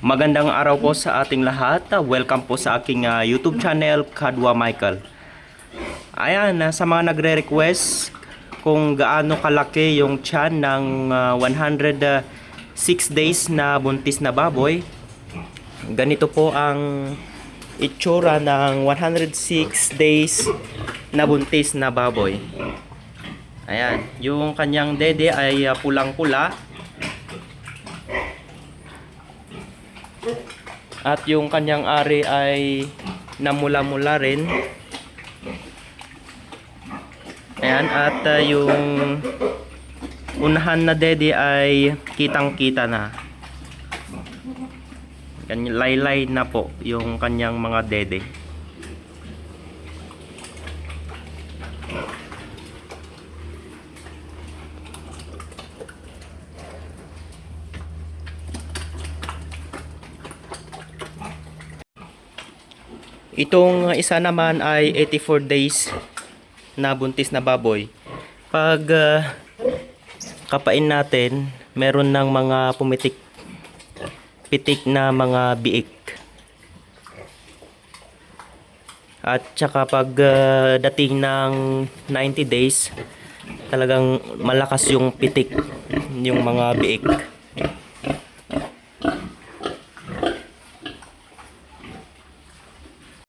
Magandang araw po sa ating lahat. Welcome po sa aking YouTube channel, Kadwa Michael. Ayan, sa mga nagre-request kung gaano kalaki yung tiyan ng 106 days na buntis na baboy. Ganito po ang itsura ng 106 days na buntis na baboy. Ayan, yung kanyang dede ay pulang-pula. At yung kanyang ari ay namula-mula rin. Ayan, at yung unahan na dede ay kitang-kita na. Laylay na po yung kanyang mga dede. Itong isa naman ay 84 days na buntis na baboy. Pag kapain natin, meron ng mga pitik na mga biik. At saka pag dating ng 90 days, talagang malakas yung pitik, yung mga biik.